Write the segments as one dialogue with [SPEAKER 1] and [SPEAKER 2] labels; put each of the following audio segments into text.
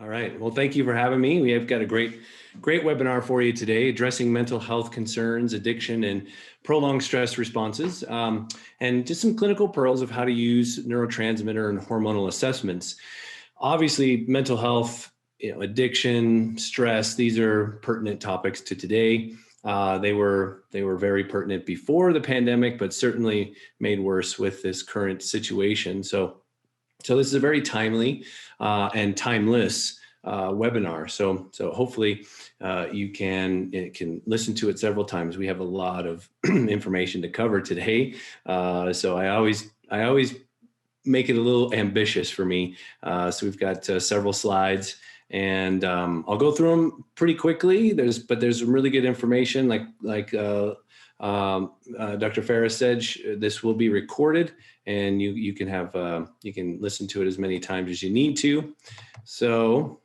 [SPEAKER 1] All right. Well, thank you for having me. We have got a great webinar for you today, addressing mental health concerns, addiction, and prolonged stress responses, and just some clinical pearls of how to use neurotransmitter and hormonal assessments. Obviously, mental health, addiction, stress, these are pertinent topics to today. They were very pertinent before the pandemic, but certainly made worse with this current situation. So this is a very timely and timeless webinar. So hopefully you can listen to it several times. We have a lot of information to cover today. So I always make it a little ambitious for me. So we've got several slides, and I'll go through them pretty quickly. But there's some really good information, like Dr. Ferris said, this will be recorded, and you can listen to it as many times as you need to. So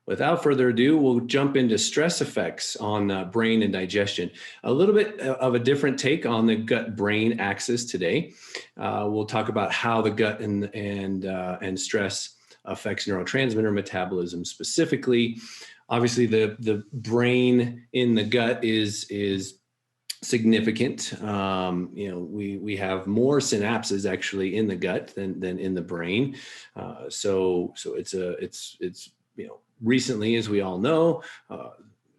[SPEAKER 1] without further ado, we'll jump into stress effects on brain and digestion. A little bit of a different take on the gut-brain axis today. We'll talk about how the gut and stress affects neurotransmitter metabolism specifically. Obviously, the brain in the gut is significant. We have more synapses actually in the gut than in the brain. So it's recently, as we all know,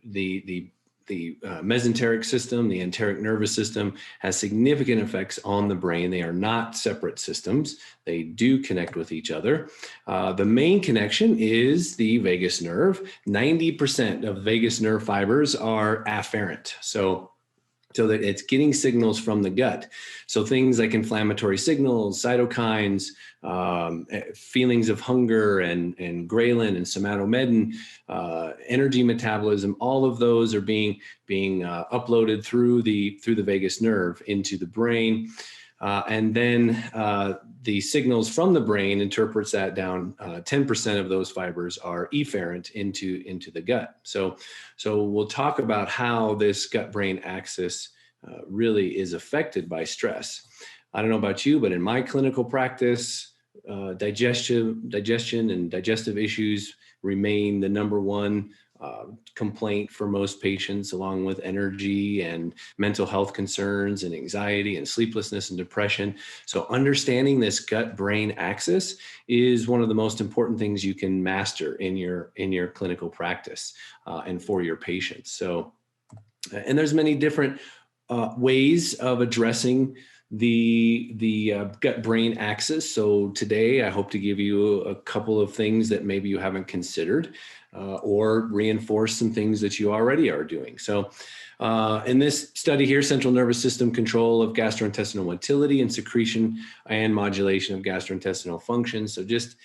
[SPEAKER 1] the mesenteric system, the enteric nervous system, has significant effects on the brain. They are not separate systems. They do connect with each other. The main connection is the vagus nerve. 90% of vagus nerve fibers are afferent. So that it's getting signals from the gut. So things like inflammatory signals, cytokines, feelings of hunger and ghrelin and somatomedin, energy metabolism, all of those are being uploaded through the vagus nerve into the brain. And then the signals from the brain interprets that down. 10% of those fibers are efferent into the gut. So we'll talk about how this gut-brain axis really is affected by stress. I don't know about you, but in my clinical practice, digestion and digestive issues remain the number one complaint for most patients, along with energy and mental health concerns and anxiety and sleeplessness and depression. So understanding this gut-brain axis is one of the most important things you can master in your clinical practice and for your patients. So, and there's many different ways of addressing the gut-brain axis. So today I hope to give you a couple of things that maybe you haven't considered, or reinforce some things that you already are doing. So in this study here, central nervous system control of gastrointestinal motility and secretion and modulation of gastrointestinal function. So just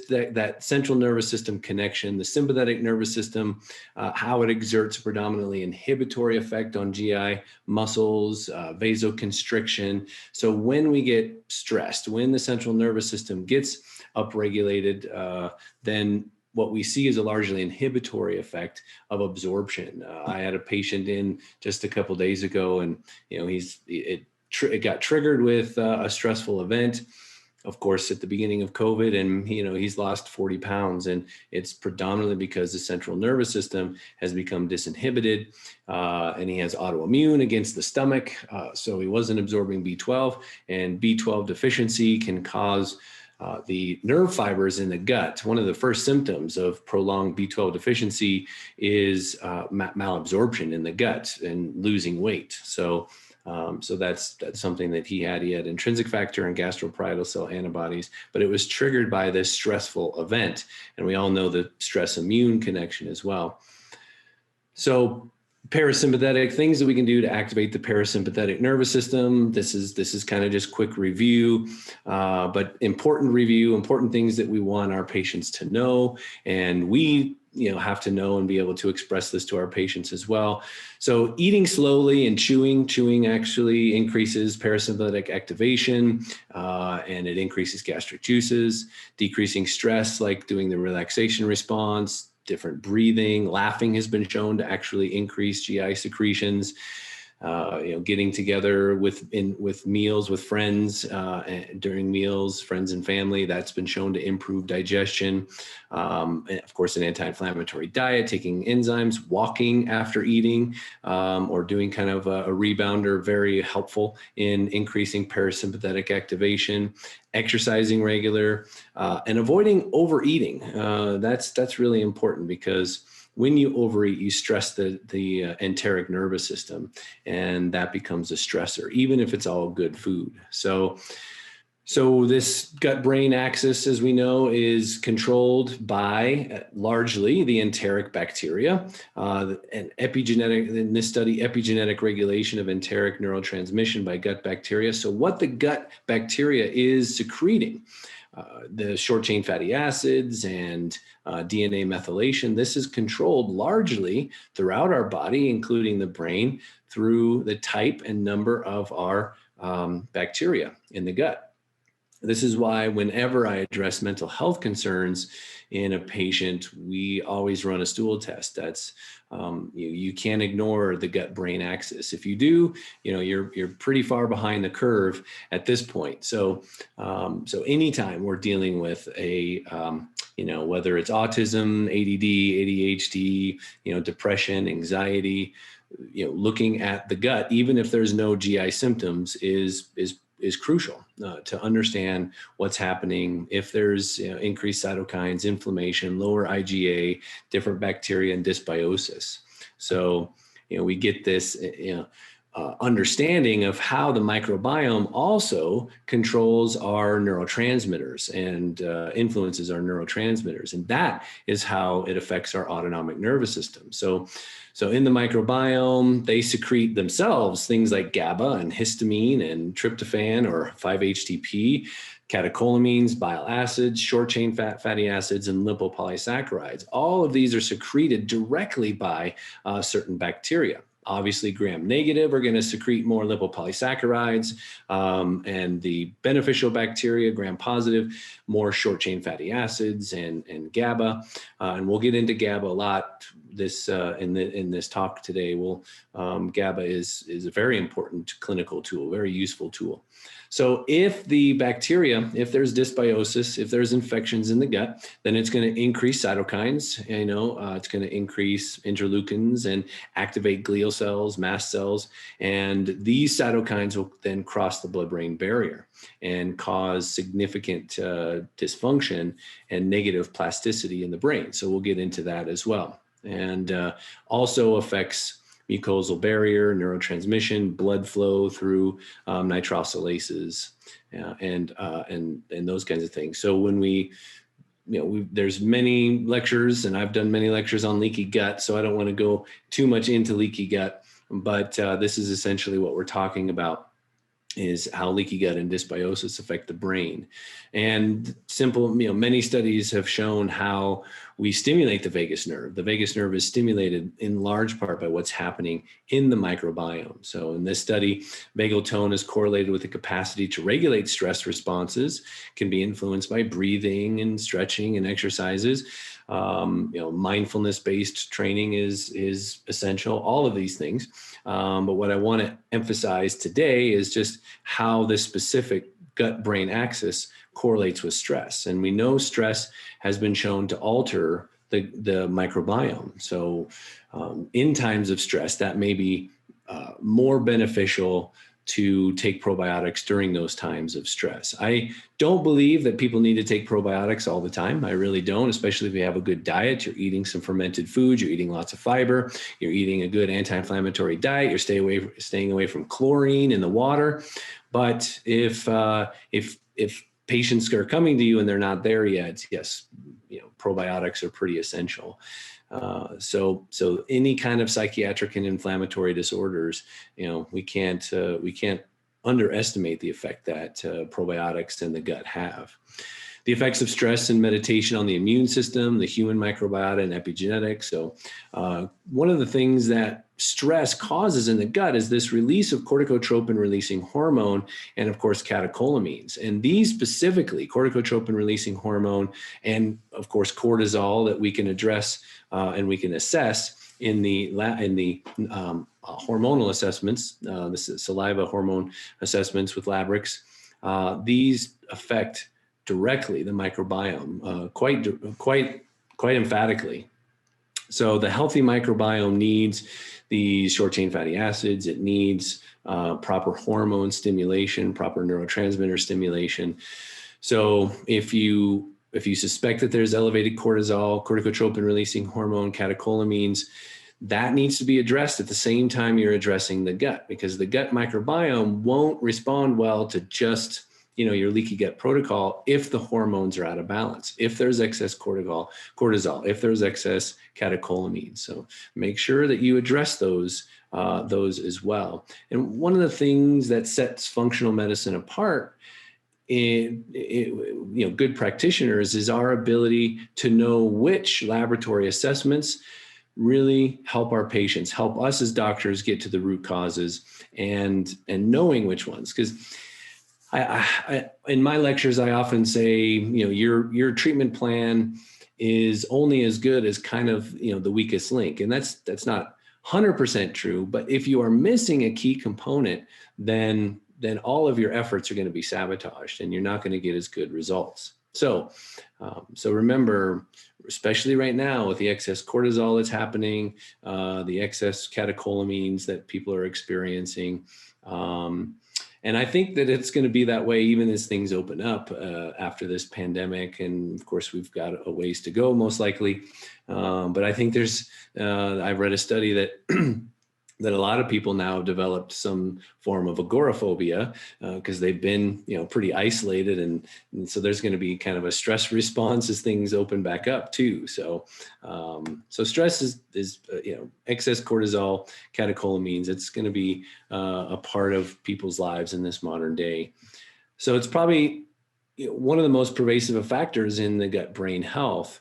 [SPEAKER 1] that central nervous system connection, the sympathetic nervous system, how it exerts a predominantly inhibitory effect on GI muscles, vasoconstriction. So when we get stressed, when the central nervous system gets upregulated, then what we see is a largely inhibitory effect of absorption. I had a patient in just a couple of days ago, and it got triggered with a stressful event, of course, at the beginning of COVID, and he's lost 40 pounds, and it's predominantly because the central nervous system has become disinhibited, and he has autoimmune against the stomach, so he wasn't absorbing B12, and B12 deficiency can cause the nerve fibers in the gut. One of the first symptoms of prolonged B12 deficiency is malabsorption in the gut and losing weight. So that's something that he had. He had intrinsic factor and gastroparietal cell antibodies, but it was triggered by this stressful event. And we all know the stress immune connection as well. So parasympathetic, things that we can do to activate the parasympathetic nervous system. This is kind of just quick review, but important review, important things that we want our patients to know. And we have to know and be able to express this to our patients as well. So eating slowly and chewing actually increases parasympathetic activation, and it increases gastric juices. Decreasing stress, like doing the relaxation response, different breathing, laughing has been shown to actually increase GI secretions. getting together with meals with friends during meals, friends and family, that's been shown to improve digestion. And of course, an anti-inflammatory diet, taking enzymes, walking after eating, or doing kind of a rebounder, very helpful in increasing parasympathetic activation. Exercising regular, and avoiding overeating. That's really important, because when you overeat, you stress the enteric nervous system, and that becomes a stressor, even if it's all good food. So this gut-brain axis, as we know, is controlled by largely the enteric bacteria. And epigenetic, in this study, epigenetic regulation of enteric neurotransmission by gut bacteria. So what the gut bacteria is secreting, the short-chain fatty acids and DNA methylation, this is controlled largely throughout our body, including the brain, through the type and number of our bacteria in the gut. This is why whenever I address mental health concerns in a patient, we always run a stool test. That's you can't ignore the gut-brain axis. If you do, you're pretty far behind the curve at this point. So anytime we're dealing with a whether it's autism, ADD, ADHD, depression, anxiety, looking at the gut, even if there's no GI symptoms, is crucial to understand what's happening. If there's increased cytokines, inflammation, lower IgA, different bacteria, and dysbiosis. So we get this understanding of how the microbiome also controls our neurotransmitters and influences our neurotransmitters, and that is how it affects our autonomic nervous system. So in the microbiome, they secrete themselves things like GABA and histamine and tryptophan or 5-HTP, catecholamines, bile acids, short-chain fatty acids, and lipopolysaccharides. All of these are secreted directly by certain bacteria. Obviously, gram-negative are going to secrete more lipopolysaccharides, and the beneficial bacteria, gram-positive, more short-chain fatty acids and GABA. And we'll get into GABA a lot in this talk today. GABA is a very important clinical tool, very useful tool. So if the bacteria, if there's dysbiosis, if there's infections in the gut, then it's going to increase cytokines, it's going to increase interleukins and activate glial cells, mast cells. And these cytokines will then cross the blood-brain barrier and cause significant dysfunction and negative plasticity in the brain. So we'll get into that as well. And also affects mucosal barrier, neurotransmission, blood flow through nitrosylases, and those kinds of things. So when there's many lectures, and I've done many lectures on leaky gut, so I don't want to go too much into leaky gut, but this is essentially what we're talking about, is how leaky gut and dysbiosis affect the brain. And many studies have shown how we stimulate the vagus nerve. The vagus nerve is stimulated in large part by what's happening in the microbiome. So in this study, vagal tone is correlated with the capacity to regulate stress responses, can be influenced by breathing and stretching and exercises. Mindfulness-based training is essential, all of these things. But what I want to emphasize today is just how this specific gut-brain axis correlates with stress. And we know stress has been shown to alter the microbiome. So in times of stress, that may be more beneficial to take probiotics during those times of stress. I don't believe that people need to take probiotics all the time. I really don't, especially if you have a good diet. You're eating some fermented foods, you're eating lots of fiber, you're eating a good anti-inflammatory diet, you're staying away from chlorine in the water. But if patients are coming to you and they're not there yet, yes, probiotics are pretty essential. So any kind of psychiatric and inflammatory disorders, we can't underestimate the effect that probiotics in the gut have. The effects of stress and meditation on the immune system, the human microbiota, and epigenetics. So one of the things that stress causes in the gut is this release of corticotropin-releasing hormone and, of course, catecholamines. And these specifically, corticotropin-releasing hormone and, of course, cortisol, that we can address and we can assess, in the hormonal assessments, this is saliva hormone assessments with Labrix. These affect directly the microbiome quite emphatically. So the healthy microbiome needs these short chain fatty acids. It needs proper hormone stimulation, proper neurotransmitter stimulation. So if you suspect that there's elevated cortisol, corticotropin releasing hormone, catecholamines, that needs to be addressed at the same time you're addressing the gut, because the gut microbiome won't respond well to just your leaky gut protocol if the hormones are out of balance, if there's excess cortisol, if there's excess catecholamines. So make sure that you address those as well. And one of the things that sets functional medicine apart good practitioners is our ability to know which laboratory assessments really help our patients, help us as doctors get to the root causes, and knowing which ones. Because I in my lectures, I often say, your treatment plan is only as good as kind of, the weakest link. And that's not 100% true, but if you are missing a key component, then all of your efforts are going to be sabotaged and you're not going to get as good results. So remember, especially right now with the excess cortisol that's happening, the excess catecholamines that people are experiencing, and I think that it's going to be that way even as things open up after this pandemic. And of course, we've got a ways to go, most likely. But I think I've read a study that that a lot of people now have developed some form of agoraphobia because they've been, pretty isolated. And so there's going to be kind of a stress response as things open back up too. So stress is excess cortisol, catecholamines. It's going to be a part of people's lives in this modern day. So it's probably one of the most pervasive factors in the gut-brain health.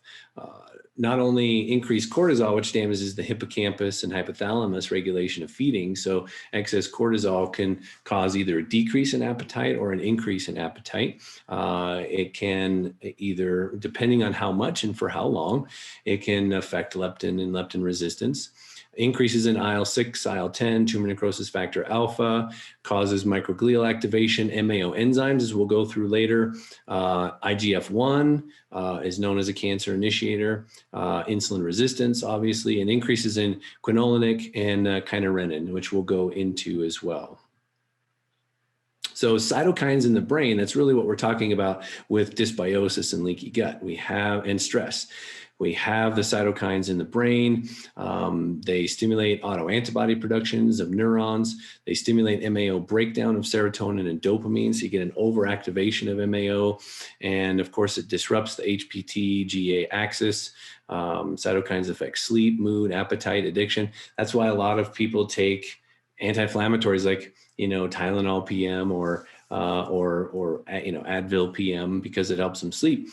[SPEAKER 1] Not only increased cortisol, which damages the hippocampus and hypothalamus regulation of feeding. So excess cortisol can cause either a decrease in appetite or an increase in appetite. It can either, depending on how much and for how long, it can affect leptin and leptin resistance. Increases in IL-6, IL-10, tumor necrosis factor alpha, causes microglial activation, MAO enzymes, as we'll go through later. IGF-1 is known as a cancer initiator. Insulin resistance, obviously, and increases in quinolinic and kynurenine, which we'll go into as well. So cytokines in the brain, that's really what we're talking about with dysbiosis and leaky gut. And stress. We have the cytokines in the brain. They stimulate autoantibody productions of neurons. They stimulate MAO breakdown of serotonin and dopamine. So you get an overactivation of MAO. And of course, it disrupts the HPT-GABA axis. Cytokines affect sleep, mood, appetite, addiction. That's why a lot of people take anti-inflammatories like, Tylenol PM or Advil PM because it helps them sleep.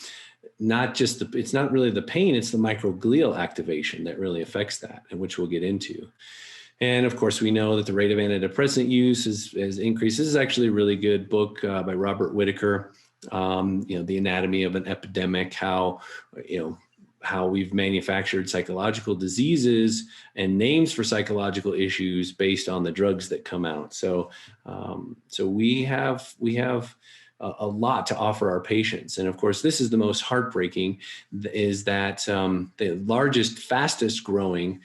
[SPEAKER 1] It's not really the pain, it's the microglial activation that really affects that, and which we'll get into. And of course, we know that the rate of antidepressant use has increased. This is actually a really good book by Robert Whitaker, The Anatomy of an Epidemic, how we've manufactured psychological diseases and names for psychological issues based on the drugs that come out. So we have a lot to offer our patients. And of course, this is the most heartbreaking, is that the largest, fastest growing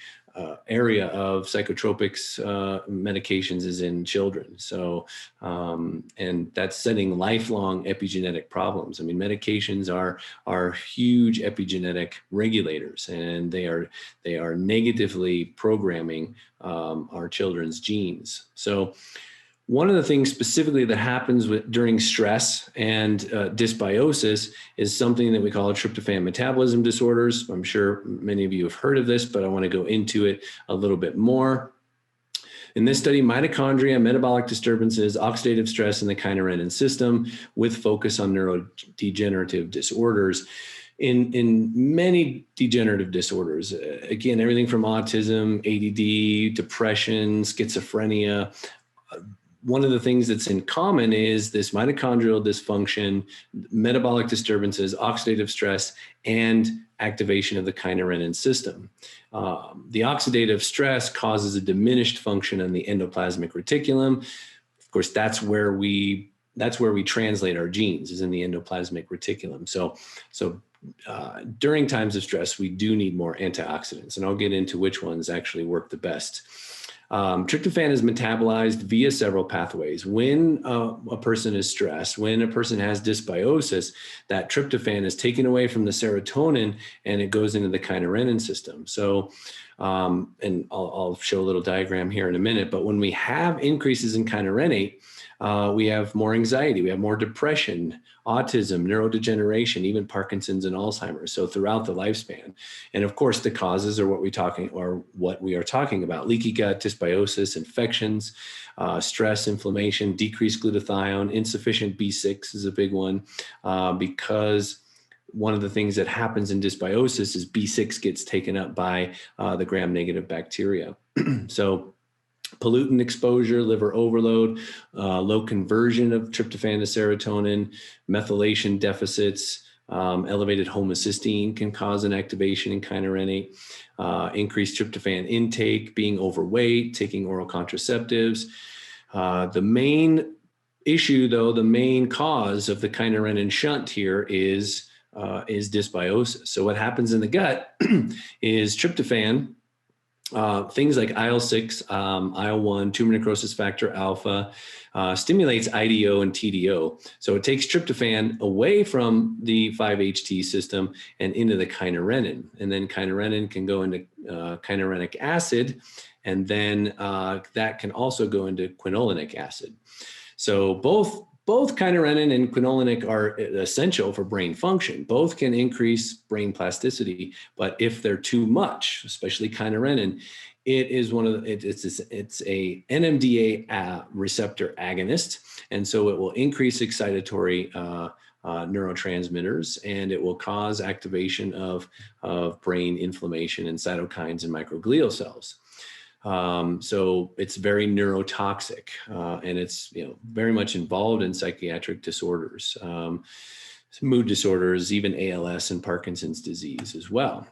[SPEAKER 1] area of psychotropics medications is in children. So, and that's setting lifelong epigenetic problems. I mean, medications are huge epigenetic regulators, and they are negatively programming our children's genes. So, one of the things specifically that happens during stress and dysbiosis is something that we call tryptophan metabolism disorders. I'm sure many of you have heard of this, but I want to go into it a little bit more. In this study, mitochondria, metabolic disturbances, oxidative stress in the kynurenine system with focus on neurodegenerative disorders. In many degenerative disorders, again, everything from autism, ADD, depression, schizophrenia, one of the things that's in common is this mitochondrial dysfunction, metabolic disturbances, oxidative stress, and activation of the kynurenine system. The oxidative stress causes a diminished function in the endoplasmic reticulum. Of course, that's where we translate our genes, is in the endoplasmic reticulum. So during times of stress, we do need more antioxidants, and I'll get into which ones actually work the best. Tryptophan is metabolized via several pathways. When a person is stressed, when a person has dysbiosis, that tryptophan is taken away from the serotonin and it goes into the kynurenine system. So, and I'll show a little diagram here in a minute, but when we have increases in kynurenate, we have more anxiety, we have more depression, autism, neurodegeneration, even Parkinson's and Alzheimer's. So throughout the lifespan. And of course, the causes are what we are talking about: leaky gut, dysbiosis, infections, stress, inflammation, decreased glutathione, insufficient B6 is a big one, because one of the things that happens in dysbiosis is B6 gets taken up by the gram-negative bacteria. So pollutant exposure, liver overload, low conversion of tryptophan to serotonin, methylation deficits, elevated homocysteine can cause an activation in kynurenate, increased tryptophan intake, being overweight, taking oral contraceptives. The main issue, though, the main cause of the kynurenine shunt here is dysbiosis. So what happens in the gut is tryptophan, things like IL-6, IL-1, tumor necrosis factor alpha, stimulates IDO and TDO. So it takes tryptophan away from the 5-HT system and into the kynurenine. And then kynurenine can go into kynurenic acid, and then that can also go into quinolinic acid. So both kynurenine and quinolinic are essential for brain function. Both can increase brain plasticity, but if they're too much, especially kynurenine, it is it's a NMDA receptor agonist, and so it will increase excitatory neurotransmitters, and it will cause activation of brain inflammation and cytokines and microglial cells. So it's very neurotoxic, and it's very much involved in psychiatric disorders, mood disorders, even ALS and Parkinson's disease as well.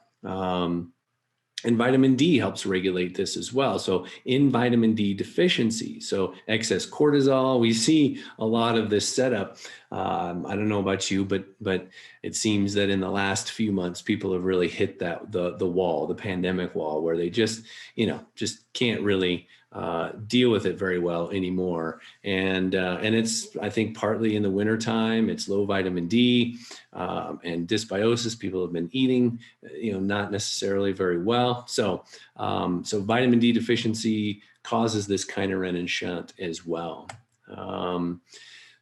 [SPEAKER 1] And vitamin D helps regulate this as well. So in vitamin D deficiency, so excess cortisol, we see a lot of this setup. I don't know about you, but it seems that in the last few months, people have really hit the wall, the pandemic wall, where they just can't really deal with it very well anymore. And it's, I think, partly in the wintertime, it's low vitamin D and dysbiosis. People have been eating, not necessarily very well. So vitamin D deficiency causes this kynurenine shunt as well.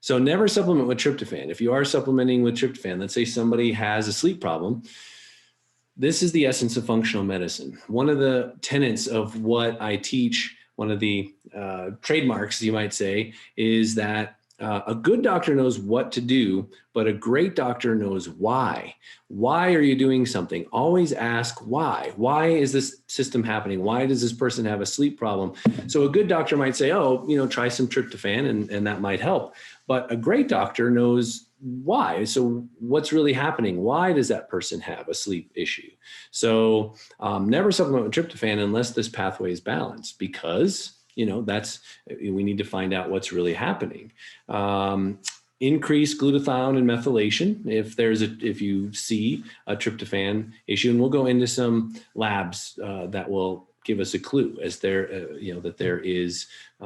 [SPEAKER 1] So never supplement with tryptophan. If you are supplementing with tryptophan, let's say somebody has a sleep problem, this is the essence of functional medicine. One of the tenets of what I teach, one of the trademarks, you might say, is that a good doctor knows what to do, but a great doctor knows why. Why are you doing something? Always ask why. Why is this system happening? Why does this person have a sleep problem? So a good doctor might say, try some tryptophan and that might help. But a great doctor knows why. So what's really happening? Why does that person have a sleep issue? So never supplement with tryptophan unless this pathway is balanced, because we need to find out what's really happening. Increase glutathione and methylation if you see a tryptophan issue, and we'll go into some labs that will give us a clue as that there is a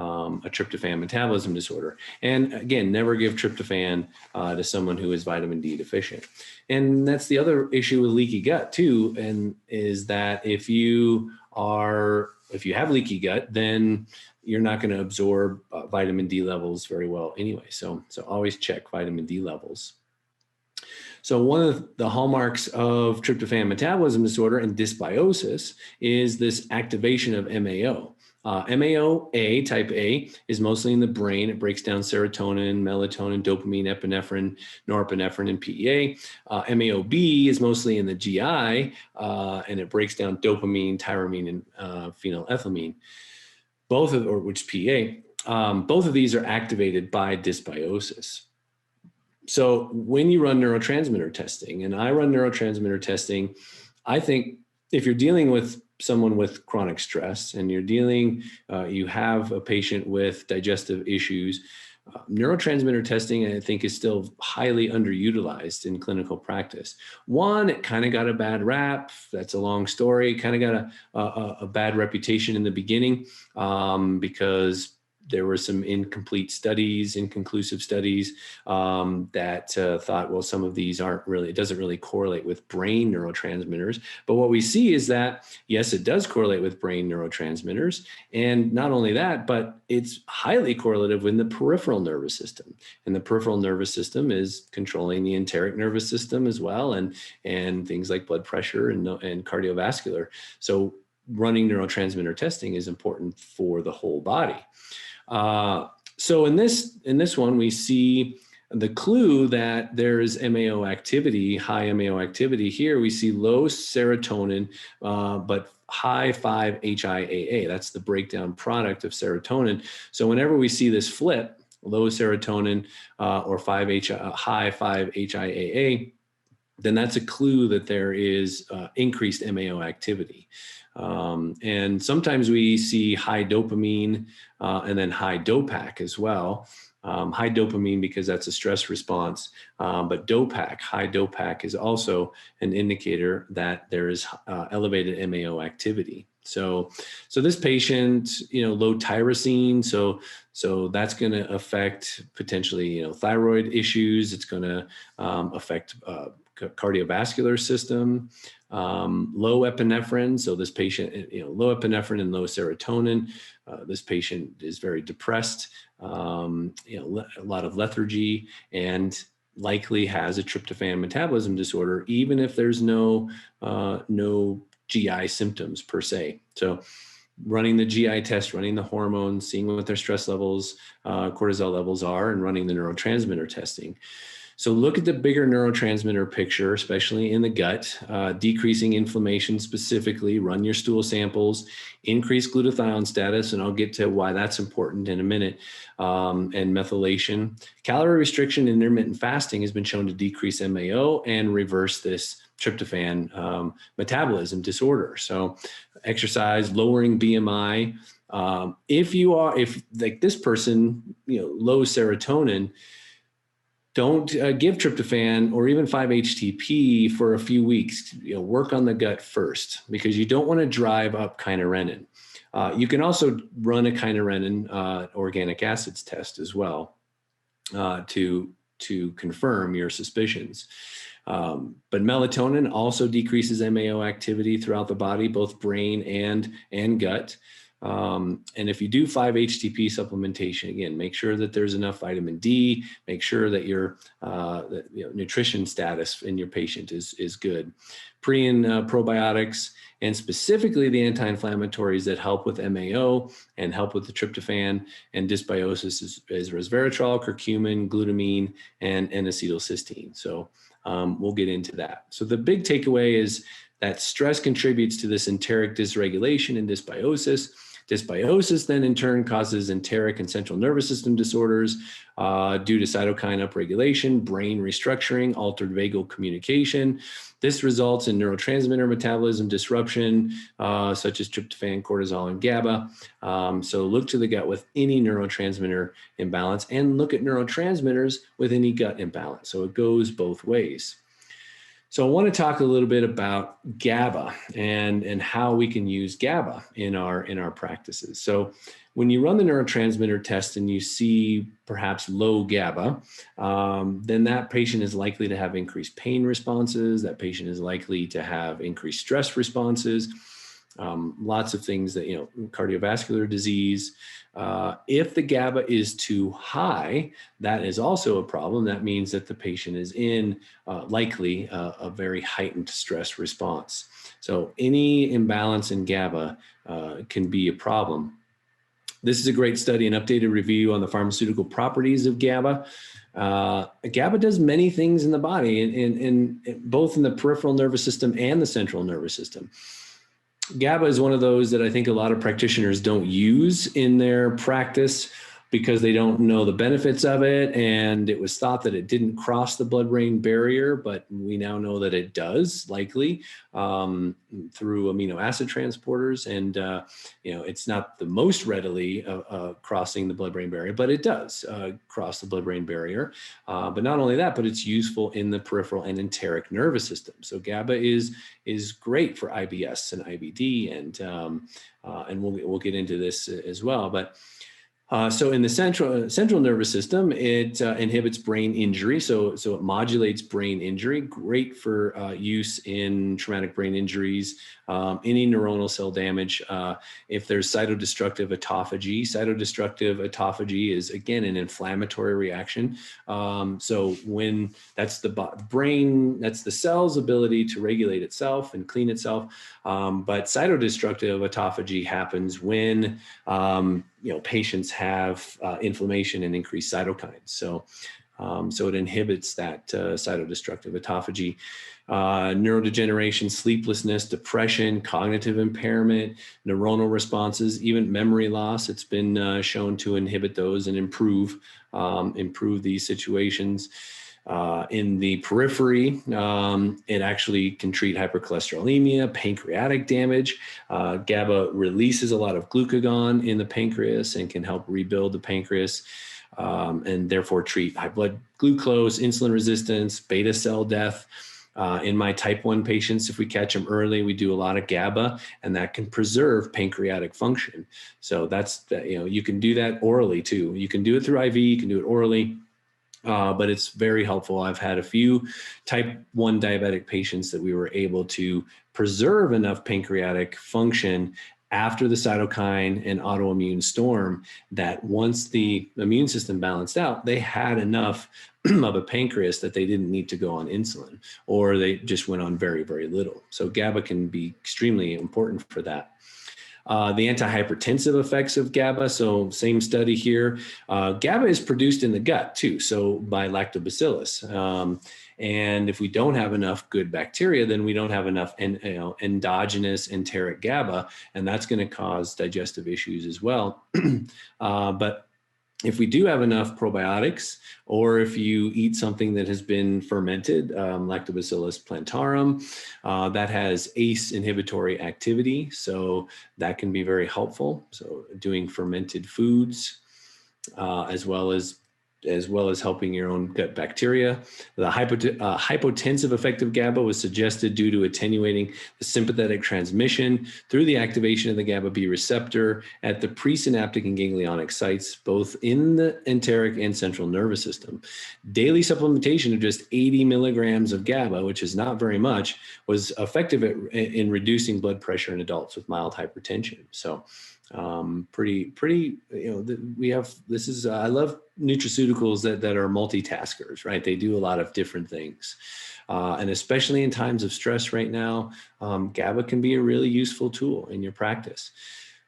[SPEAKER 1] tryptophan metabolism disorder. And again, never give tryptophan to someone who is vitamin D deficient. And that's the other issue with leaky gut too, and is that if you have leaky gut, then you're not going to absorb vitamin D levels very well anyway. So always check vitamin D levels. So one of the hallmarks of tryptophan metabolism disorder and dysbiosis is this activation of MAO. MAO-A, type A, is mostly in the brain. It breaks down serotonin, melatonin, dopamine, epinephrine, norepinephrine, and PEA. MAO-B is mostly in the GI, and it breaks down dopamine, tyramine, and phenylethylamine, which PEA. both of these are activated by dysbiosis. So when you run neurotransmitter testing, and I run neurotransmitter testing, I think if you're dealing with someone with chronic stress and you have a patient with digestive issues, neurotransmitter testing, I think, is still highly underutilized in clinical practice. One, it kind of got a bad rap. That's a long story. Kind of got a bad reputation in the beginning because there were some inconclusive studies that thought, well, some of these it doesn't really correlate with brain neurotransmitters. But what we see is that, yes, it does correlate with brain neurotransmitters. And not only that, but it's highly correlative with the peripheral nervous system. And the peripheral nervous system is controlling the enteric nervous system as well, and things like blood pressure and cardiovascular. So running neurotransmitter testing is important for the whole body. So in this one, we see the clue that there's MAO activity, high MAO activity. Here we see low serotonin, but high 5-HIAA. That's the breakdown product of serotonin. So whenever we see this flip, low serotonin or high 5-HIAA, then that's a clue that there is increased MAO activity. And sometimes we see high dopamine and then high DOPAC as well. High dopamine because that's a stress response, but high DOPAC is also an indicator that there is elevated MAO activity. So this patient, low tyrosine, so that's going to affect potentially, thyroid issues. It's going to affect cardiovascular system, low epinephrine. So this patient, low epinephrine and low serotonin. This patient is very depressed, a lot of lethargy, and likely has a tryptophan metabolism disorder, even if there's no GI symptoms per se. So running the GI test, running the hormones, seeing what their stress levels, cortisol levels are, and running the neurotransmitter testing. So look at the bigger neurotransmitter picture, especially in the gut, decreasing inflammation specifically, run your stool samples, increase glutathione status, and I'll get to why that's important in a minute, and methylation. Calorie restriction and intermittent fasting has been shown to decrease MAO and reverse this tryptophan metabolism disorder. So exercise, lowering BMI. If like this person, low serotonin, don't give tryptophan or even 5-HTP for a few weeks. Work on the gut first, because you don't want to drive up kynurenine. You can also run a kynurenine organic acids test as well to confirm your suspicions. But melatonin also decreases MAO activity throughout the body, both brain and gut. And if you do 5-HTP supplementation, again, make sure that there's enough vitamin D, make sure that your nutrition status in your patient is good. Pre and probiotics, and specifically the anti-inflammatories that help with MAO and help with the tryptophan and dysbiosis is resveratrol, curcumin, glutamine, and N-acetylcysteine. So we'll get into that. So the big takeaway is that stress contributes to this enteric dysregulation and dysbiosis. Dysbiosis then in turn causes enteric and central nervous system disorders due to cytokine upregulation, brain restructuring, altered vagal communication. This results in neurotransmitter metabolism disruption, such as tryptophan, cortisol, and GABA. So look to the gut with any neurotransmitter imbalance, and look at neurotransmitters with any gut imbalance. So it goes both ways. So I want to talk a little bit about GABA and how we can use GABA in our practices. So when you run the neurotransmitter test and you see perhaps low GABA, then that patient is likely to have increased pain responses. That patient is likely to have increased stress responses. Lots of things that, cardiovascular disease. If the GABA is too high, that is also a problem. That means that the patient is in likely a very heightened stress response. So any imbalance in GABA can be a problem. This is a great study, an updated review on the pharmaceutical properties of GABA. GABA does many things in the body, in both in the peripheral nervous system and the central nervous system. GABA is one of those that I think a lot of practitioners don't use in their practice. because they don't know the benefits of it. And it was thought that it didn't cross the blood-brain barrier, but we now know that it does, likely through amino acid transporters. And, it's not the most readily crossing the blood-brain barrier, but it does cross the blood-brain barrier. But not only that, but it's useful in the peripheral and enteric nervous system. So GABA is great for IBS and IBD, and we'll get into this as well. But so in the central nervous system, it inhibits brain injury. So it modulates brain injury, great for use in traumatic brain injuries, any neuronal cell damage. If there's cytodestructive autophagy is, again, an inflammatory reaction. So when that's the brain, that's the cell's ability to regulate itself and clean itself. But cytodestructive autophagy happens when patients have inflammation and increased cytokines. So it inhibits that cytodestructive autophagy. Neurodegeneration, sleeplessness, depression, cognitive impairment, neuronal responses, even memory loss. It's been shown to inhibit those and improve these situations. In the periphery, it actually can treat hypercholesterolemia, pancreatic damage. GABA releases a lot of glucagon in the pancreas and can help rebuild the pancreas, and therefore treat high blood glucose, insulin resistance, beta cell death. In my type 1 patients, if we catch them early, we do a lot of GABA, and that can preserve pancreatic function. So you can do that orally too. You can do it through IV, you can do it orally. But it's very helpful. I've had a few type 1 diabetic patients that we were able to preserve enough pancreatic function after the cytokine and autoimmune storm that once the immune system balanced out, they had enough of a pancreas that they didn't need to go on insulin, or they just went on very, very little. So GABA can be extremely important for that. The antihypertensive effects of GABA. So same study here. GABA is produced in the gut too, so by lactobacillus. And if we don't have enough good bacteria, then we don't have enough endogenous enteric GABA, and that's going to cause digestive issues as well. But if we do have enough probiotics, or if you eat something that has been fermented, Lactobacillus plantarum, that has ACE inhibitory activity, so that can be very helpful. So doing fermented foods, as well as helping your own gut bacteria. The hypotensive effect of GABA was suggested due to attenuating the sympathetic transmission through the activation of the GABA-B receptor at the presynaptic and ganglionic sites, both in the enteric and central nervous system. Daily supplementation of just 80 milligrams of GABA, which is not very much, was effective in reducing blood pressure in adults with mild hypertension. So we have, I love nutraceuticals that are multitaskers, right? They do a lot of different things. And especially in times of stress right now, GABA can be a really useful tool in your practice.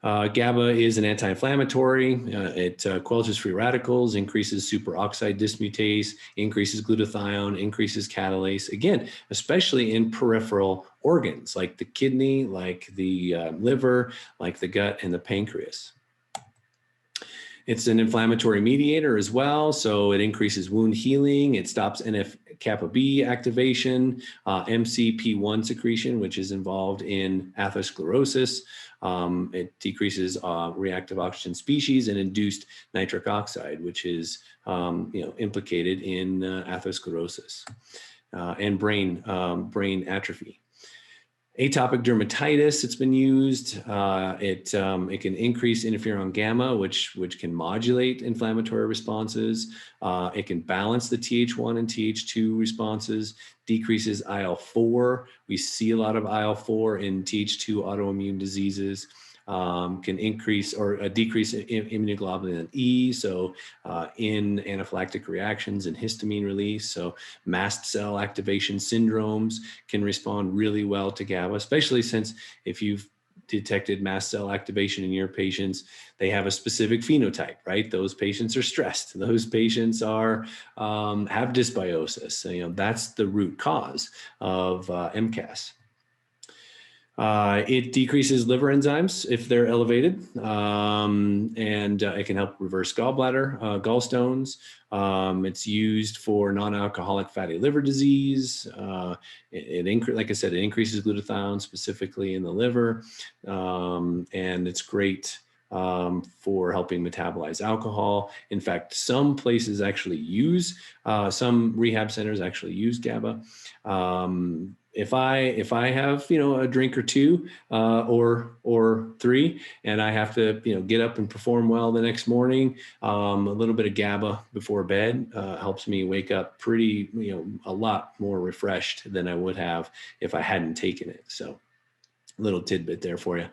[SPEAKER 1] GABA is an anti-inflammatory. It quelches free radicals, increases superoxide dismutase, increases glutathione, increases catalase. Again, especially in peripheral organs like the kidney, like the liver, like the gut and the pancreas. It's an inflammatory mediator as well, so it increases wound healing. It stops NF-kappa B activation, MCP1 secretion, which is involved in atherosclerosis. It decreases reactive oxygen species and induced nitric oxide, which is implicated in atherosclerosis and brain atrophy. Atopic dermatitis, it's been used. It can increase interferon gamma, which can modulate inflammatory responses. It can balance the Th1 and Th2 responses, decreases IL-4. We see a lot of IL-4 in Th2 autoimmune diseases. Can increase or decrease immunoglobulin E, so in anaphylactic reactions and histamine release. So mast cell activation syndromes can respond really well to GABA, especially since if you've detected mast cell activation in your patients, they have a specific phenotype, right? Those patients are stressed. Those patients have dysbiosis. So, that's the root cause of MCAS. It decreases liver enzymes if they're elevated, and it can help reverse gallstones. It's used for non-alcoholic fatty liver disease. Like I said, it increases glutathione specifically in the liver, and it's great for helping metabolize alcohol. In fact, some places actually use, some rehab centers actually use GABA. If I have, a drink or two, or three, and I have to, get up and perform well the next morning, a little bit of GABA before bed helps me wake up pretty, a lot more refreshed than I would have if I hadn't taken it. So, little tidbit there for you.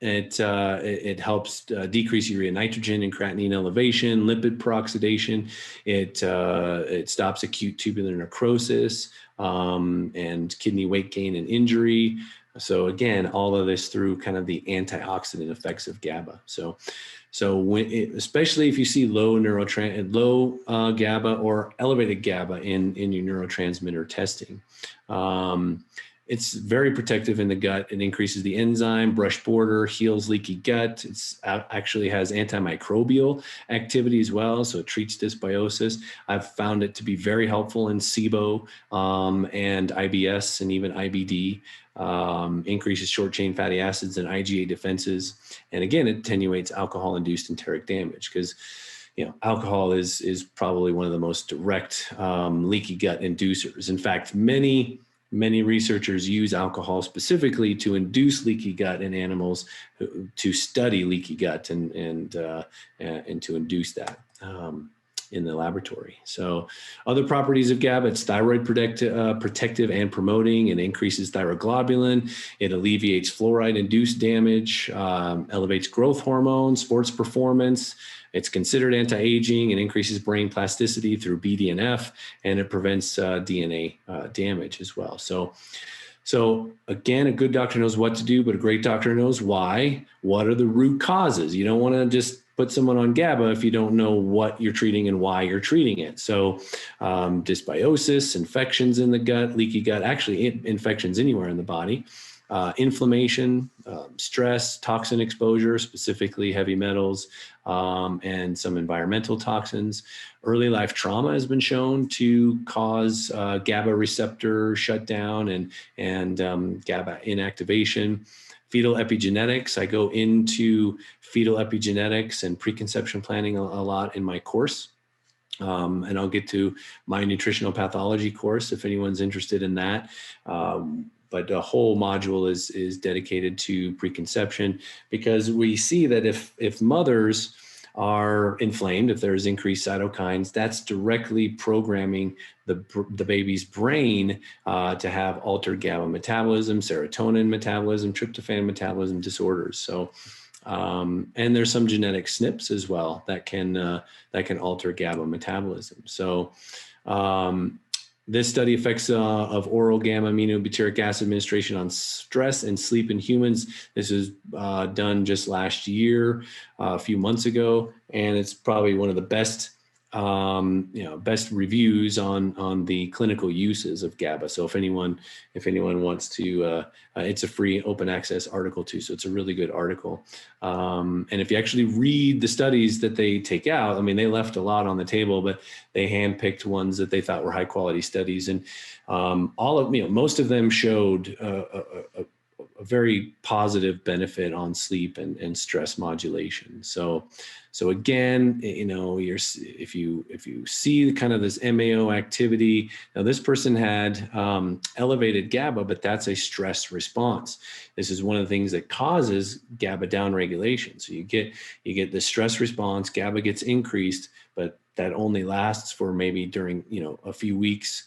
[SPEAKER 1] It helps decrease urea nitrogen and creatinine elevation, lipid peroxidation. It stops acute tubular necrosis and kidney weight gain and injury. So again, all of this through kind of the antioxidant effects of GABA. So especially if you see low GABA or elevated GABA in your neurotransmitter testing. It's very protective in the gut. It increases the enzyme, brush border, heals leaky gut. It's actually has antimicrobial activity as well, so it treats dysbiosis. I've found it to be very helpful in SIBO and IBS and even IBD. Increases short chain fatty acids and IgA defenses. And again, it attenuates alcohol-induced enteric damage because alcohol is probably one of the most direct leaky gut inducers. In fact, many researchers use alcohol specifically to induce leaky gut in animals, to study leaky gut and to induce that in the laboratory. So other properties of GABA, it's thyroid protective and promoting. It increases thyroglobulin. It alleviates fluoride-induced damage, elevates growth hormone, sports performance. It's considered anti-aging and increases brain plasticity through BDNF, and it prevents DNA damage as well. So again, a good doctor knows what to do, but a great doctor knows why. What are the root causes? You don't want to just put someone on GABA if you don't know what you're treating and why you're treating it. So dysbiosis, infections in the gut, leaky gut, actually infections anywhere in the body. Inflammation, stress, toxin exposure, specifically heavy metals, and some environmental toxins. Early life trauma has been shown to cause GABA receptor shutdown and GABA inactivation. Fetal epigenetics. I go into fetal epigenetics and preconception planning a lot in my course. And I'll get to my nutritional pathology course if anyone's interested in that. But the whole module is dedicated to preconception, because we see that if mothers are inflamed, if there's increased cytokines, that's directly programming the baby's brain to have altered GABA metabolism, serotonin metabolism, tryptophan metabolism disorders. So, and there's some genetic SNPs as well that can alter GABA metabolism. So, this study effects of oral gamma-aminobutyric acid administration on stress and sleep in humans. This is done just last year, a few months ago, and it's probably one of the best reviews on the clinical uses of GABA. So if anyone wants to, it's a free open access article too. So it's a really good article. And if you actually read the studies that they take out, I mean, they left a lot on the table, but they handpicked ones that they thought were high quality studies. And most of them showed a very positive benefit on sleep and stress modulation. So again, if you see kind of this MAO activity, now this person had elevated GABA, but that's a stress response. This is one of the things that causes GABA downregulation. So you get the stress response, GABA gets increased, but that only lasts for maybe during, a few weeks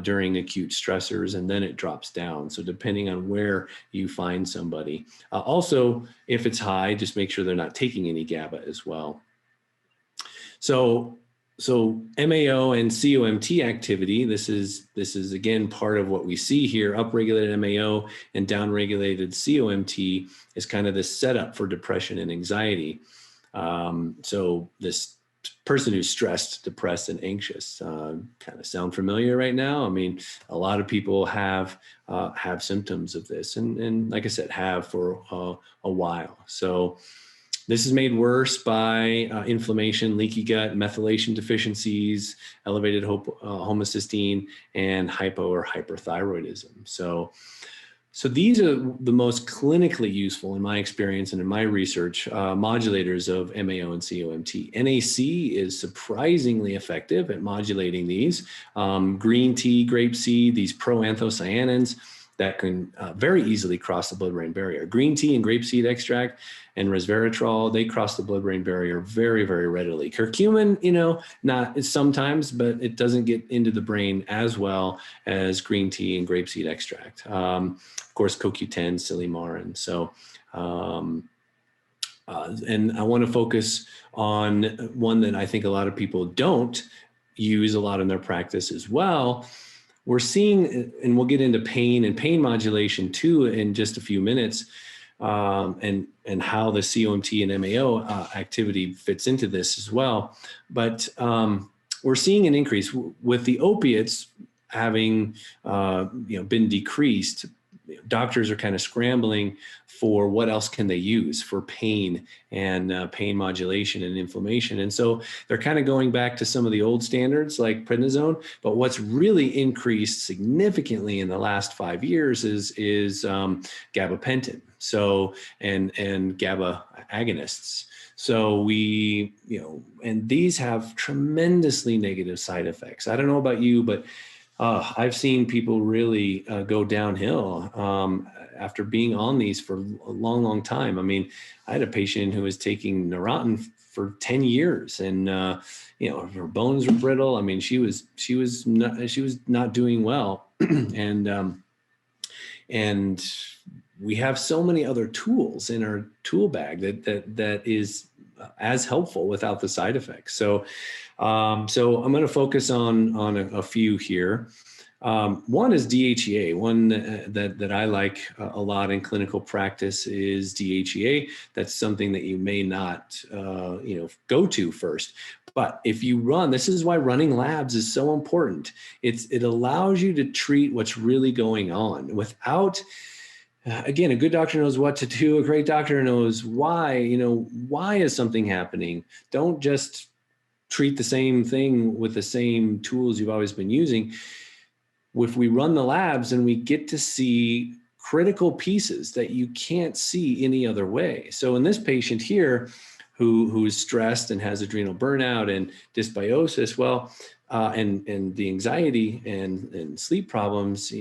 [SPEAKER 1] during acute stressors, and then it drops down. So depending on where you find somebody. Also, if it's high, just make sure they're not taking any GABA as well. So MAO and COMT activity, this is again part of what we see here. Upregulated MAO and downregulated COMT is kind of the setup for depression and anxiety. So this person who's stressed, depressed, and anxious. Kind of sound familiar right now? I mean, a lot of people have symptoms of this, and like I said, have for a while. So this is made worse by inflammation, leaky gut, methylation deficiencies, elevated homocysteine, and hypo or hyperthyroidism. So these are the most clinically useful, in my experience and in my research, modulators of MAO and COMT. NAC is surprisingly effective at modulating these. Green tea, grape seed, these proanthocyanins that can very easily cross the blood-brain barrier. Green tea and grapeseed extract and resveratrol, they cross the blood-brain barrier very, very readily. Curcumin, not sometimes, but it doesn't get into the brain as well as green tea and grapeseed extract. Of course, CoQ10, silymarin. So, and I want to focus on one that I think a lot of people don't use a lot in their practice as well. We're seeing, and we'll get into pain and pain modulation too in just a few minutes, and how the COMT and MAO activity fits into this as well. But we're seeing an increase with the opiates having been decreased. Doctors are kind of scrambling for what else can they use for pain and pain modulation and inflammation. And so they're kind of going back to some of the old standards like prednisone. But what's really increased significantly in the last 5 years is gabapentin. So, and GABA agonists. So we, and these have tremendously negative side effects. I don't know about you, but I've seen people really go downhill after being on these for a long, long time. I mean, I had a patient who was taking Neurontin for 10 years, and her bones were brittle. I mean, she was not doing well, and we have so many other tools in our tool bag that is as helpful without the side effects. So I'm going to focus on a few here. One is DHEA. One that I like a lot in clinical practice is DHEA. That's something that you may not go to first. But if you run, this is why running labs is so important. It allows you to treat what's really going on without. Again, a good doctor knows what to do. A great doctor knows why. Why is something happening? Don't just treat the same thing with the same tools you've always been using. If we run the labs and we get to see critical pieces that you can't see any other way. So in this patient here, who is stressed and has adrenal burnout and dysbiosis, well, and the anxiety and sleep problems,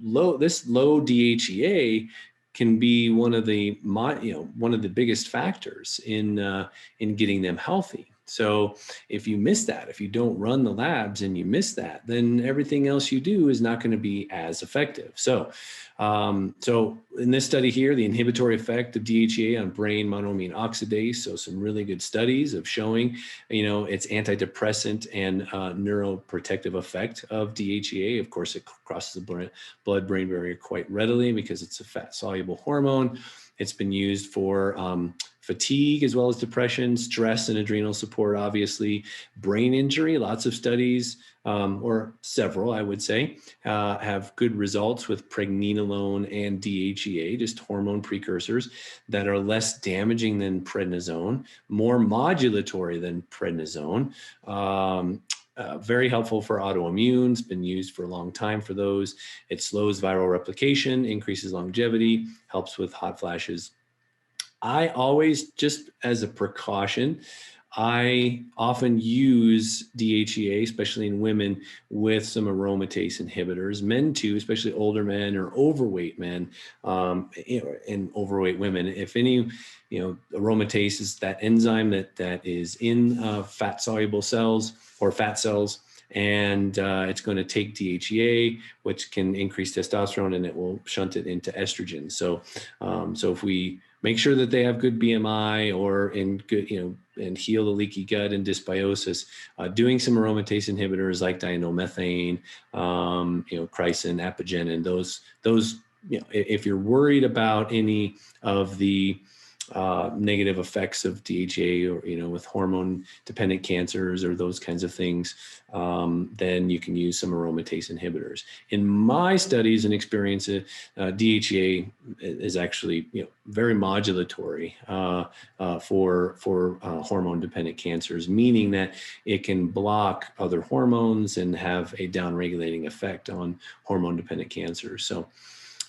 [SPEAKER 1] low DHEA can be one of the biggest factors in getting them healthy. So if you miss that, if you don't run the labs and you miss that, then everything else you do is not going to be as effective. So in this study here, the inhibitory effect of DHEA on brain monoamine oxidase. So some really good studies of showing, its antidepressant and neuroprotective effect of DHEA. Of course, it crosses the blood-brain barrier quite readily because it's a fat-soluble hormone. It's been used for fatigue as well as depression, stress and adrenal support, obviously, brain injury. Lots of studies, or several, I would say, have good results with pregnenolone and DHEA, just hormone precursors that are less damaging than prednisone, more modulatory than prednisone. Very helpful for autoimmune. It's been used for a long time for those. It slows viral replication, increases longevity, helps with hot flashes. I always, just as a precaution, I often use DHEA, especially in women, with some aromatase inhibitors. Men too, especially older men or overweight men, and overweight women. If any, aromatase is that enzyme that is in fat-soluble cells or fat cells, and it's going to take DHEA, which can increase testosterone, and it will shunt it into estrogen. So if we make sure that they have good BMI or in good, and heal the leaky gut and dysbiosis, doing some aromatase inhibitors like dinomethane, chrysin, epigenin, those, if you're worried about any of the negative effects of DHEA, or, with hormone dependent cancers or those kinds of things, then you can use some aromatase inhibitors. In my studies and experience, DHEA is actually, very modulatory for hormone dependent cancers, meaning that it can block other hormones and have a downregulating effect on hormone dependent cancers. So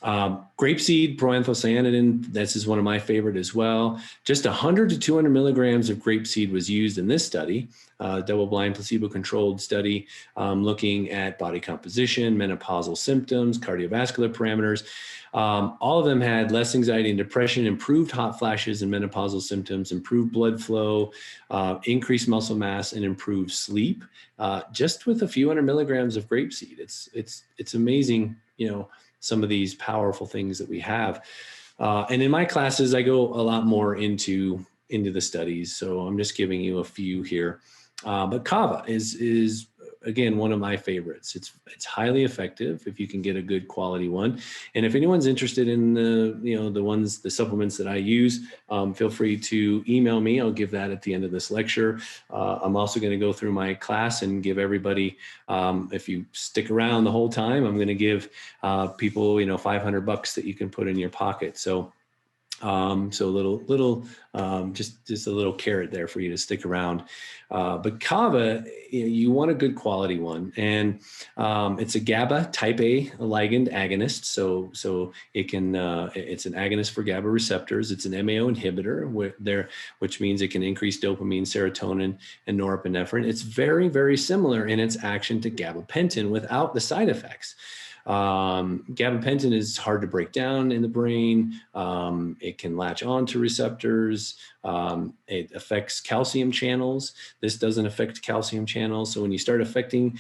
[SPEAKER 1] grapeseed proanthocyanidin, this is one of my favorite as well. Just 100 to 200 milligrams of grapeseed was used in this study, double-blind placebo-controlled study, looking at body composition, menopausal symptoms, cardiovascular parameters. All of them had less anxiety and depression, improved hot flashes and menopausal symptoms, improved blood flow, increased muscle mass, and improved sleep, just with a few hundred milligrams of grapeseed. It's amazing, some of these powerful things that we have. And in my classes, I go a lot more into the studies. So I'm just giving you a few here. But Kava is again, one of my favorites. It's highly effective if you can get a good quality one. And if anyone's interested in the supplements that I use, feel free to email me. I'll give that at the end of this lecture. I'm also going to go through my class and give everybody, if you stick around the whole time, I'm going to give people, $500 that you can put in your pocket. So just a little carrot there for you to stick around. But Kava, you want a good quality one, and it's a GABA type A ligand agonist. So it can it's an agonist for GABA receptors. It's an MAO inhibitor which means it can increase dopamine, serotonin, and norepinephrine. It's very, very similar in its action to gabapentin without the side effects. Gabapentin is hard to break down in the brain. It can latch on to receptors. It affects calcium channels. This doesn't affect calcium channels. So when you start affecting,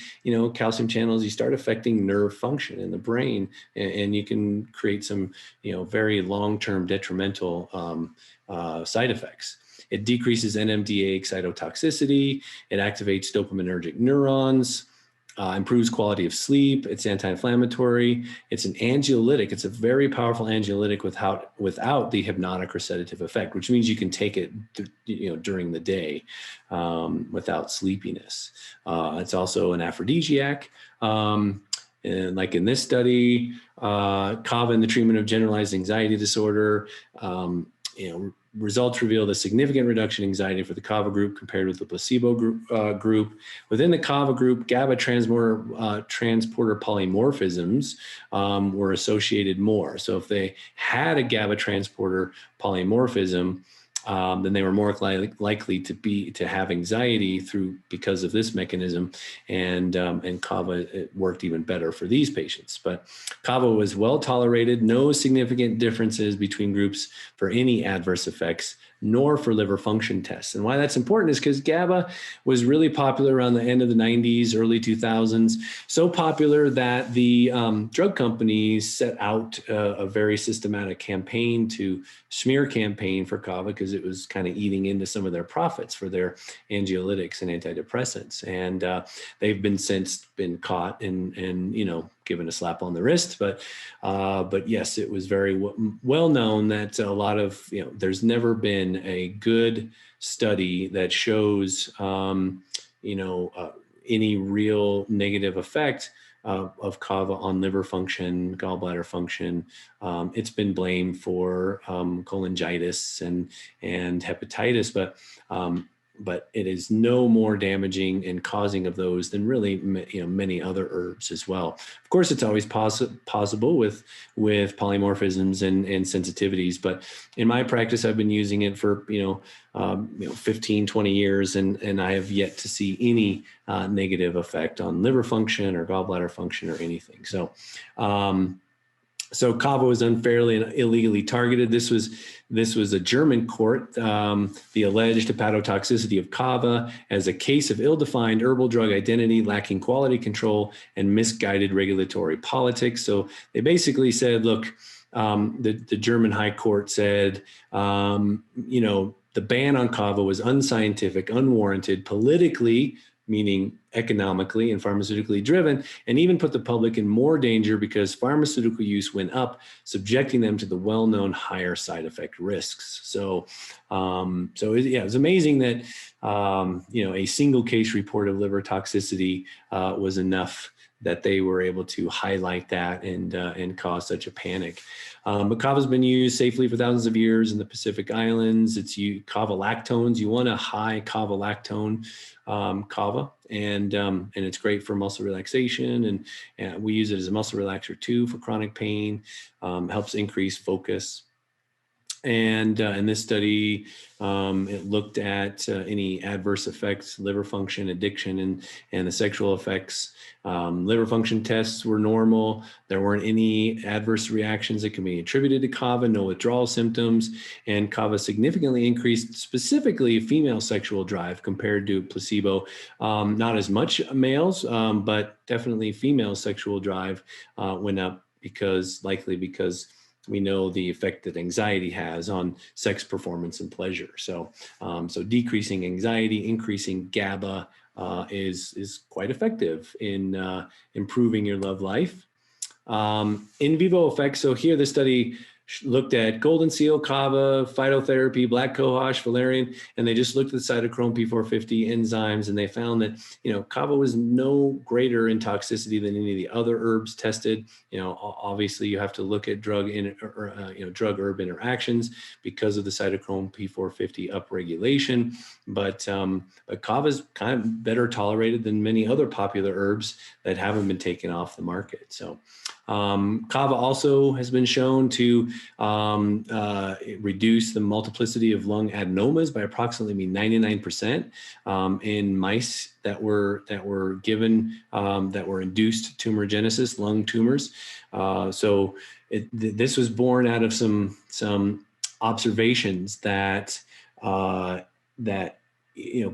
[SPEAKER 1] calcium channels, you start affecting nerve function in the brain, and you can create some, very long-term detrimental side effects. It decreases NMDA excitotoxicity. It activates dopaminergic neurons. Improves quality of sleep. It's anti-inflammatory. It's an anxiolytic. It's a very powerful anxiolytic without the hypnotic or sedative effect, which means you can take it, during the day without sleepiness. It's also an aphrodisiac. And like in this study, Kava in the treatment of generalized anxiety disorder, results revealed a significant reduction in anxiety for the Kava group compared with the placebo group. Within the Kava group, GABA transporter polymorphisms were associated more. So if they had a GABA transporter polymorphism, then they were more likely to have anxiety because of this mechanism, and Kava, it worked even better for these patients. But Kava was well tolerated, no significant differences between groups for any adverse effects, nor for liver function tests. And why that's important is because GABA was really popular around the end of the 90s, early 2000s, so popular that the drug companies set out a very systematic smear campaign for Kava, because it was kind of eating into some of their profits for their anxiolytics and antidepressants. And they've since been caught and given a slap on the wrist. But yes, it was very well known that a lot of, there's never been a good study that shows, any real negative effect of Kava on liver function, gallbladder function. It's been blamed for cholangitis and hepatitis, but it is no more damaging and causing of those than really many other herbs as well. Of course, it's always possible with polymorphisms and sensitivities, but in my practice, I've been using it for 15, 20 years, and I have yet to see any negative effect on liver function or gallbladder function or anything. So Kava was unfairly and illegally targeted. This was a German court. The alleged hepatotoxicity of Kava as a case of ill-defined herbal drug identity, lacking quality control, and misguided regulatory politics. So they basically said, look, the German High Court said, the ban on Kava was unscientific, unwarranted, politically meaning economically and pharmaceutically driven, and even put the public in more danger because pharmaceutical use went up, subjecting them to the well-known higher side effect risks. So, it's amazing that a single case report of liver toxicity was enough that they were able to highlight that and cause such a panic. But Kava has been used safely for thousands of years in the Pacific Islands. It's Kava lactones. You want a high Kava lactone Kava, and it's great for muscle relaxation. And we use it as a muscle relaxer too for chronic pain. Helps increase focus. And in this study, it looked at any adverse effects, liver function, addiction, and the sexual effects. Liver function tests were normal. There weren't any adverse reactions that can be attributed to Kava, no withdrawal symptoms. And Kava significantly increased specifically female sexual drive compared to placebo. Not as much males, but definitely female sexual drive went up because we know the effect that anxiety has on sex performance and pleasure. So decreasing anxiety, increasing GABA is quite effective in improving your love life. In vivo effects. So here the study looked at golden seal, Kava, phytotherapy, black cohosh, valerian, and they just looked at the cytochrome P450 enzymes, and they found that Kava was no greater in toxicity than any of the other herbs tested. Obviously you have to look at drug-herb interactions because of the cytochrome P450 upregulation, but Kava is kind of better tolerated than many other popular herbs that haven't been taken off the market. So Kava also has been shown to reduce the multiplicity of lung adenomas by approximately 99% in mice that were given that were induced tumorigenesis, lung tumors. This was born out of some observations that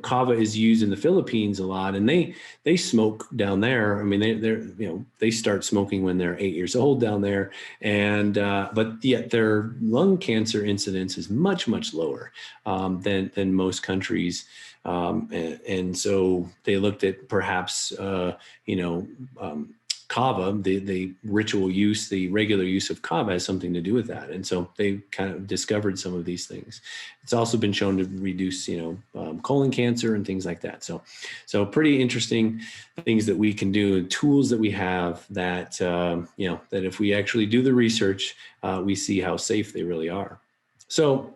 [SPEAKER 1] Kava is used in the Philippines a lot, and they smoke down there. I mean, they start smoking when they're 8 years old down there, and but yet their lung cancer incidence is much lower than most countries, and so they looked at perhaps Kava, the ritual use, the regular use of Kava has something to do with that. And so they kind of discovered some of these things. It's also been shown to reduce, colon cancer and things like that. So pretty interesting things that we can do, tools that we have that, that if we actually do the research, we see how safe they really are. So,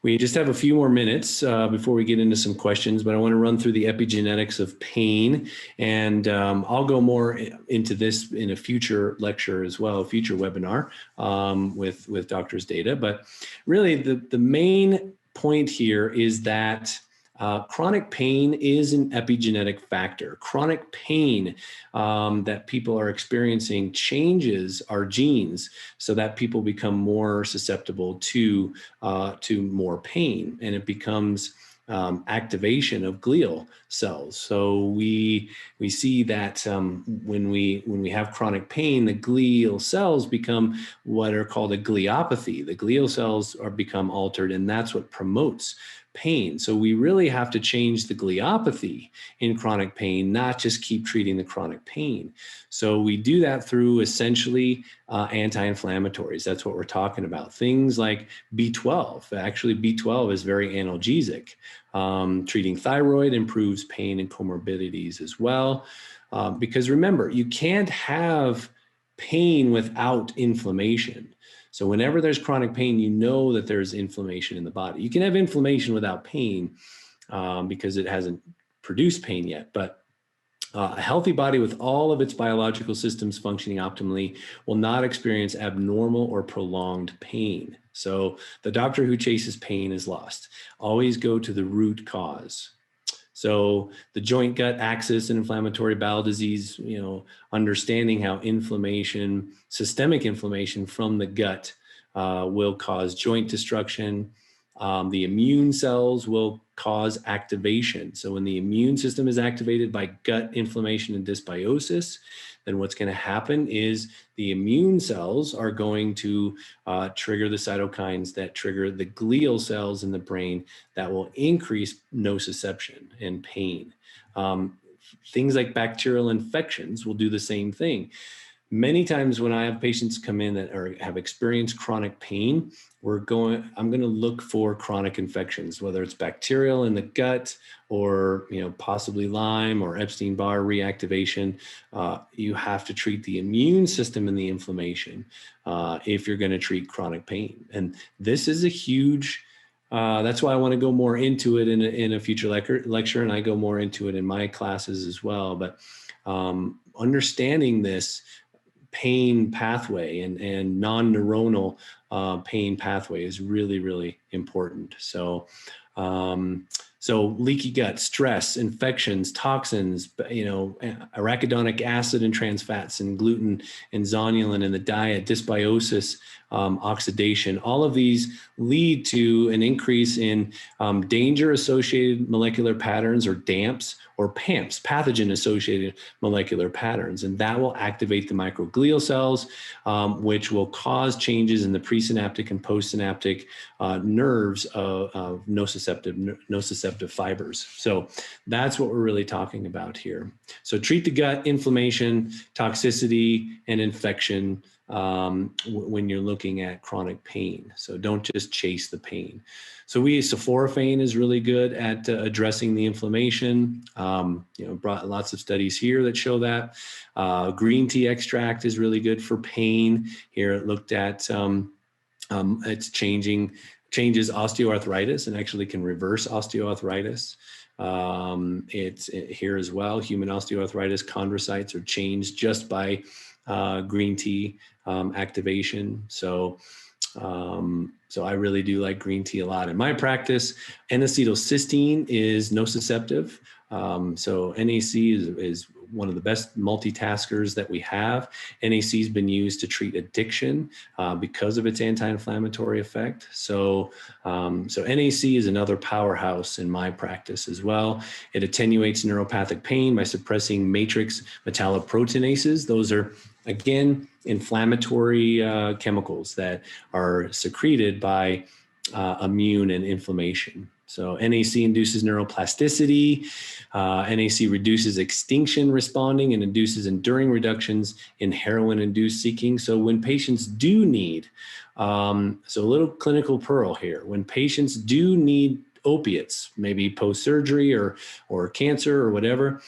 [SPEAKER 1] we just have a few more minutes before we get into some questions, but I want to run through the epigenetics of pain, and I'll go more into this in a future lecture as well, a future webinar with doctors' data. But really, the main point here is that chronic pain is an epigenetic factor. Chronic pain that people are experiencing changes our genes so that people become more susceptible to more pain, and it becomes activation of glial cells. So we see that when we have chronic pain, the glial cells become what are called a gliopathy. The glial cells become altered, and that's what promotes pain. So we really have to change the gliopathy in chronic pain, not just keep treating the chronic pain. So we do that through essentially anti-inflammatories. That's what we're talking about. Things like B12. Actually, B12 is very analgesic. Treating thyroid improves pain and comorbidities as well. Because remember, you can't have pain without inflammation. So whenever there's chronic pain, you know that there's inflammation in the body. You can have inflammation without pain because it hasn't produced pain yet. But a healthy body with all of its biological systems functioning optimally will not experience abnormal or prolonged pain. So the doctor who chases pain is lost. Always go to the root cause. So the joint gut axis and inflammatory bowel disease, understanding how inflammation, systemic inflammation from the gut will cause joint destruction. The immune cells will cause activation. So when the immune system is activated by gut inflammation and dysbiosis, then what's going to happen is the immune cells are going to trigger the cytokines that trigger the glial cells in the brain that will increase nociception and pain. Things like bacterial infections will do the same thing. Many times when I have patients come in that have experienced chronic pain, I'm going to look for chronic infections, whether it's bacterial in the gut or, possibly Lyme or Epstein-Barr reactivation. You have to treat the immune system and the inflammation if you're going to treat chronic pain. And this is a huge, that's why I want to go more into it in a future lecture, and I go more into it in my classes as well. But understanding this pain pathway and non-neuronal pain pathway is really, really important. So leaky gut, stress, infections, toxins, arachidonic acid and trans fats and gluten and zonulin in the diet, dysbiosis, oxidation, all of these lead to an increase in danger-associated molecular patterns, or DAMPs, or PAMPs, pathogen-associated molecular patterns. And that will activate the microglial cells, which will cause changes in the presynaptic and postsynaptic nerves of nociceptive fibers. So that's what we're really talking about here. So treat the gut inflammation, toxicity, and infection when you're looking at chronic pain. So don't just chase the pain. So sulforaphane is really good at addressing the inflammation. Brought lots of studies here that show that. Green tea extract is really good for pain. Here it looked at it's changes osteoarthritis and actually can reverse osteoarthritis. It's here as well. Human osteoarthritis chondrocytes are changed just by green tea activation. So I really do like green tea a lot in my practice. N-acetylcysteine is nociceptive. So NAC is one of the best multitaskers that we have. NAC has been used to treat addiction because of its anti-inflammatory effect. So NAC is another powerhouse in my practice as well. It attenuates neuropathic pain by suppressing matrix metalloproteinases. Those are, again, inflammatory chemicals that are secreted by immune and inflammation. So NAC induces neuroplasticity. NAC reduces extinction responding and induces enduring reductions in heroin-induced seeking. So when patients do need, so a little clinical pearl here, when patients do need opiates, maybe post-surgery or cancer or whatever,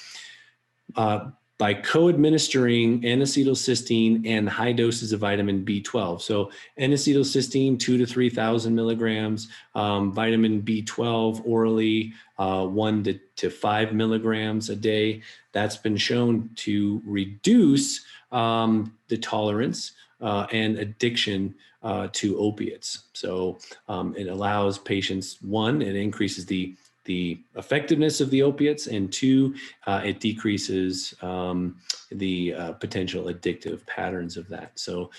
[SPEAKER 1] by co-administering N-acetylcysteine and high doses of vitamin B12. So N-acetylcysteine, 2,000 to 3,000 milligrams, vitamin B12 orally, 1 to 5 milligrams a day. That's been shown to reduce the tolerance and addiction to opiates. So it allows patients, one, it increases the effectiveness of the opiates, and two, it decreases the potential addictive patterns of that. So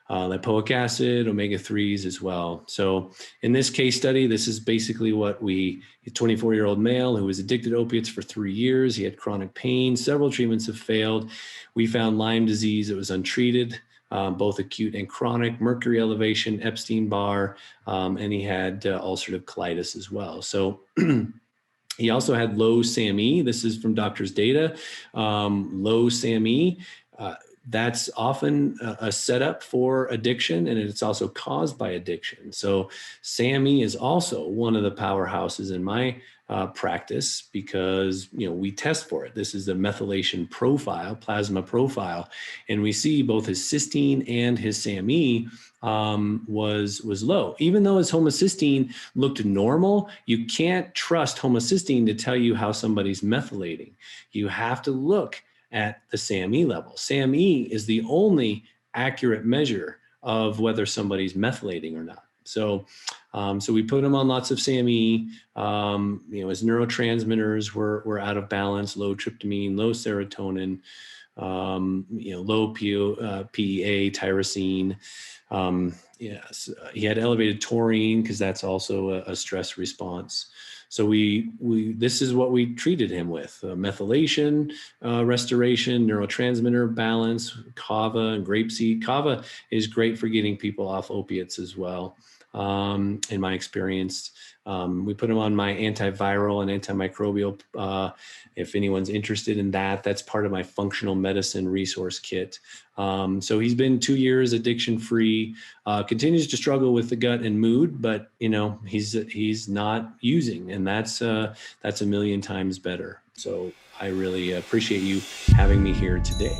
[SPEAKER 1] lipoic acid, omega-3s as well. So in this case study, this is basically what a 24-year-old male who was addicted to opiates for 3 years. He had chronic pain. Several treatments have failed. We found Lyme disease that was untreated, both acute and chronic, mercury elevation, Epstein-Barr, and he had ulcerative colitis as well. So he also had low SAMe. This is from doctor's data. Low SAMe, that's often a setup for addiction, and it's also caused by addiction. So SAMe is also one of the powerhouses in my practice because we test for it. This is the methylation profile, plasma profile, and we see both his cysteine and his SAMe was low. Even though his homocysteine looked normal, you can't trust homocysteine to tell you how somebody's methylating. You have to look at the SAMe level. SAMe is the only accurate measure of whether somebody's methylating or not. So we put him on lots of SAMe. His neurotransmitters were out of balance, low tryptamine, low serotonin, low PEA, tyrosine. He had elevated taurine because that's also a stress response. So this is what we treated him with: methylation, restoration, neurotransmitter balance, Kava and grapeseed. Kava is great for getting people off opiates as well. In my experience, we put him on my antiviral and antimicrobial. If anyone's interested in that, that's part of my functional medicine resource kit. So he's been 2 years addiction free, continues to struggle with the gut and mood, but he's not using, and that's a million times better. So I really appreciate you having me here today.